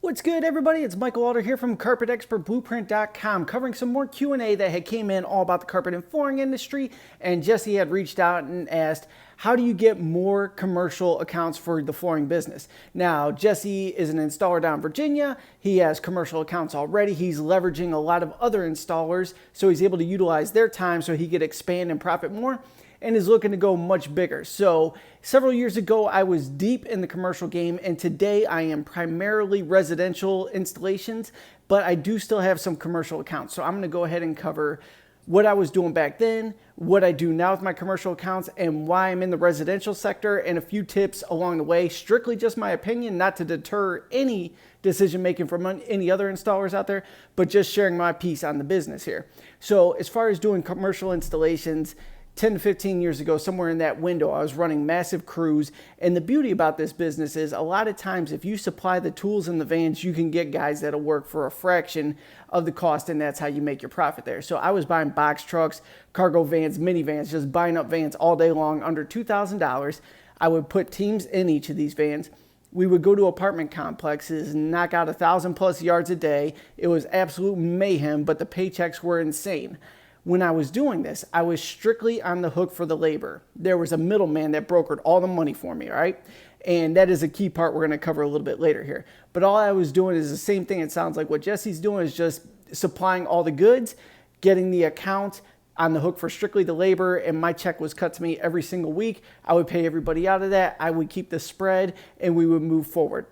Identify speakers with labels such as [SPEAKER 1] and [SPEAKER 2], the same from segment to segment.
[SPEAKER 1] What's good, everybody? It's Michael Alder here from CarpetExpertBlueprint.com, covering some more Q&A that had came in all about the carpet and flooring industry. And Jesse had reached out and asked, how do you get more commercial accounts for the flooring business? Now, Jesse is an installer down in Virginia. He has commercial accounts already. He's leveraging a lot of other installers, so he's able to utilize their time so he could expand and profit more, and is looking to go much bigger. So several years ago, I was deep in the commercial game, and today I am primarily residential installations, but I do still have some commercial accounts. So I'm gonna go ahead and cover what I was doing back then, what I do now with my commercial accounts, and why I'm in the residential sector, and a few tips along the way. Strictly just my opinion, not to deter any decision making from any other installers out there, but just sharing my piece on the business here. So as far as doing commercial installations, 10 to 15 years ago, somewhere in that window, I was running massive crews. And the beauty about this business is a lot of times if you supply the tools and the vans, you can get guys that'll work for a fraction of the cost, and that's how you make your profit there. So I was buying box trucks, cargo vans, minivans, just buying up vans all day long under $2,000. I would put teams in each of these vans. We would go to apartment complexes and knock out 1,000+ yards a day. It was absolute mayhem, but the paychecks were insane. When I was doing this, I was strictly on the hook for the labor. There was a middleman that brokered all the money for me, right? And that is a key part we're going to cover a little bit later here. But all I was doing is the same thing. It sounds like what Jesse's doing is just supplying all the goods, getting the account on the hook for strictly the labor, and my check was cut to me every single week. I would pay everybody out of that. I would keep the spread, and we would move forward.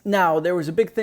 [SPEAKER 1] Now, there was a big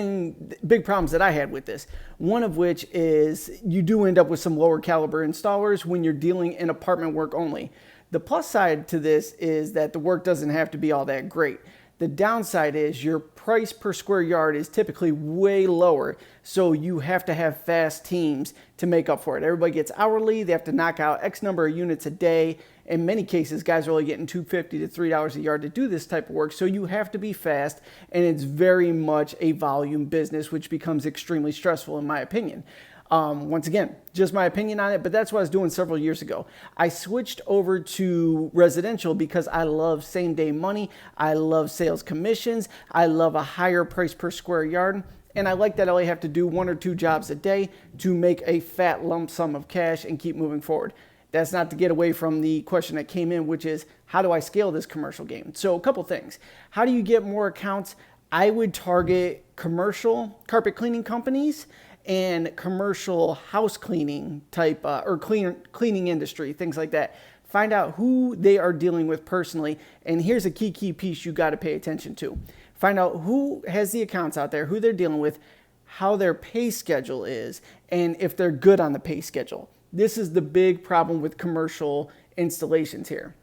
[SPEAKER 1] problems that I had with this. One of which is you do end up with some lower caliber installers when you're dealing in apartment work only. The plus side to this is that the work doesn't have to be all that great. The downside is your price per square yard is typically way lower, so you have to have fast teams to make up for it. Everybody gets hourly, they have to knock out X number of units a day. In many cases, guys are only getting $2.50 to $3 a yard to do this type of work, so you have to be fast, and it's very much a volume business, which becomes extremely stressful in my opinion. Once again, just my opinion on it, but that's what I was doing several years ago. I switched over to residential because I love same day money. I love sales commissions. I love a higher price per square yard. And I like that I only have to do 1 or 2 jobs a day to make a fat lump sum of cash and keep moving forward. That's not to get away from the question that came in, which is how do I scale this commercial game? So a couple things. How do you get more accounts? I would target commercial carpet cleaning companies and commercial house cleaning type or cleaning industry, things like that. Find out who they are dealing with personally. And here's a key piece you got to pay attention to. Find out who has the accounts out there, who they're dealing with, how their pay schedule is, and if they're good on the pay schedule. This is the big problem with commercial installations here.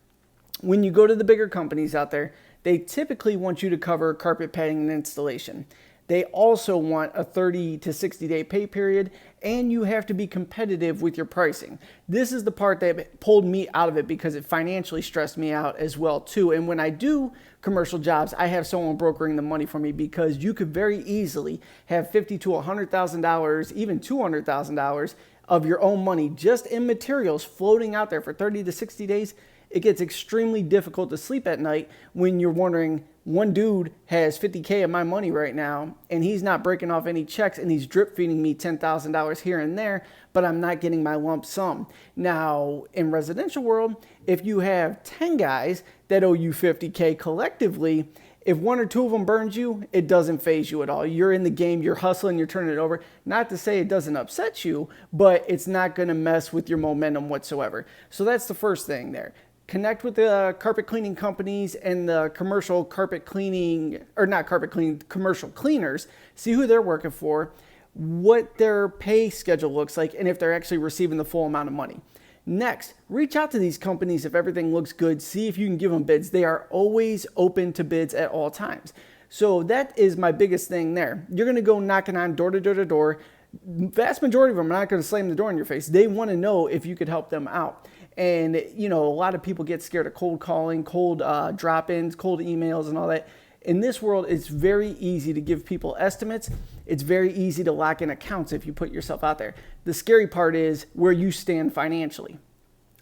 [SPEAKER 1] When you go to the bigger companies out there, they typically want you to cover carpet padding and installation. They also want a 30 to 60 day pay period, and you have to be competitive with your pricing. This is the part that pulled me out of it because it financially stressed me out as well too. And when I do commercial jobs, I have someone brokering the money for me because you could very easily have $50,000 to $100,000, even $200,000 of your own money just in materials floating out there for 30 to 60 days. It gets extremely difficult to sleep at night when you're wondering, one dude has $50K of my money right now, and he's not breaking off any checks, and he's drip feeding me $10,000 here and there, but I'm not getting my lump sum. Now, in residential world, if you have 10 guys that owe you $50K collectively, if 1 or 2 of them burns you, it doesn't faze you at all. You're in the game, you're hustling, you're turning it over. Not to say it doesn't upset you, but it's not going to mess with your momentum whatsoever. So that's the first thing there. Connect with the carpet cleaning companies and the commercial carpet cleaning, or not carpet cleaning, commercial cleaners. See who they're working for, what their pay schedule looks like, and if they're actually receiving the full amount of money. Next, reach out to these companies if everything looks good. See if you can give them bids. They are always open to bids at all times. So that is my biggest thing there. You're going to go knocking on door to door to door. Vast majority of them are not going to slam the door in your face. They want to know if you could help them out. And, you know, a lot of people get scared of cold calling, cold drop-ins, cold emails and all that. In this world, it's very easy to give people estimates. It's very easy to lock in accounts if you put yourself out there. The scary part is where you stand financially.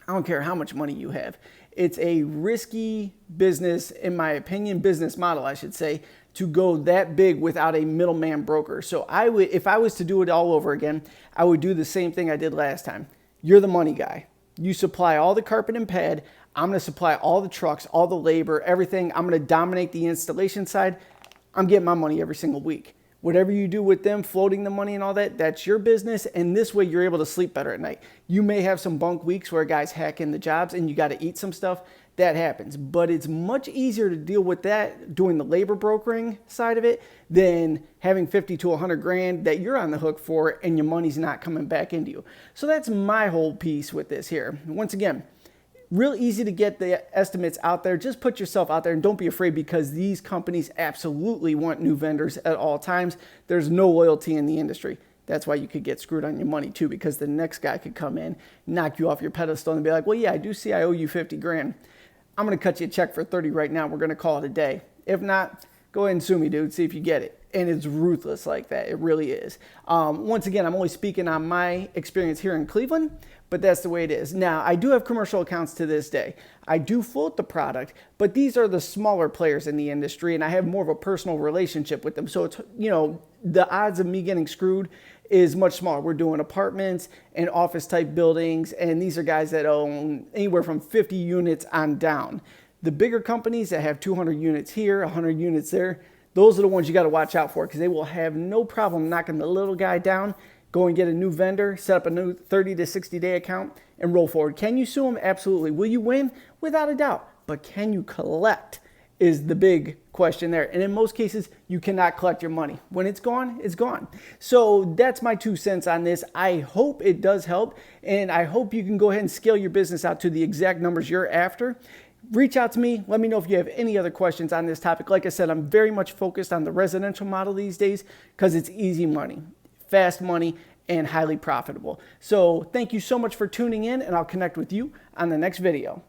[SPEAKER 1] I don't care how much money you have. It's a risky business, in my opinion, business model, I should say, to go that big without a middleman broker. So if I was to do it all over again, I would do the same thing I did last time. You're the money guy. You supply all the carpet and pad. I'm going to supply all the trucks, all the labor, everything. I'm going to dominate the installation side. I'm getting my money every single week. Whatever you do with them, floating the money and all that, that's your business. And this way you're able to sleep better at night. You may have some bunk weeks where guys hack in the jobs and you got to eat some stuff. That happens. But it's much easier to deal with that doing the labor brokering side of it than having 50 to 100 grand that you're on the hook for and your money's not coming back into you. So that's my whole piece with this here. Once again, real easy to get the estimates out there. Just put yourself out there and don't be afraid, because these companies absolutely want new vendors at all times. There's no loyalty in the industry. That's why you could get screwed on your money too, because the next guy could come in, knock you off your pedestal and be like, well, yeah, I do see I owe you 50 grand. I'm going to cut you a check for 30 right now. We're going to call it a day. If not, go ahead and sue me, dude. See if you get it. And it's ruthless like that. It really is. Once again, I'm only speaking on my experience here in Cleveland, but that's the way it is. Now, I do have commercial accounts to this day. I do float the product, but these are the smaller players in the industry, and I have more of a personal relationship with them. So it's, the odds of me getting screwed is much smaller. We're doing apartments and office type buildings, and these are guys that own anywhere from 50 units on down. The bigger companies that have 200 units here, 100 units there, those are the ones you got to watch out for, because they will have no problem knocking the little guy down, go and get a new vendor, set up a new 30 to 60 day account, and roll forward. Can you sue them? Absolutely. Will you win? Without a doubt. But can you collect is the big question there. And in most cases, you cannot collect your money. When it's gone, it's gone. So that's my 2 cents on this. I hope it does help, and I hope you can go ahead and scale your business out to the exact numbers you're after. Reach out to me. Let me know if you have any other questions on this topic. Like I said, I'm very much focused on the residential model these days because it's easy money, fast money, and highly profitable. So thank you so much for tuning in, and I'll connect with you on the next video.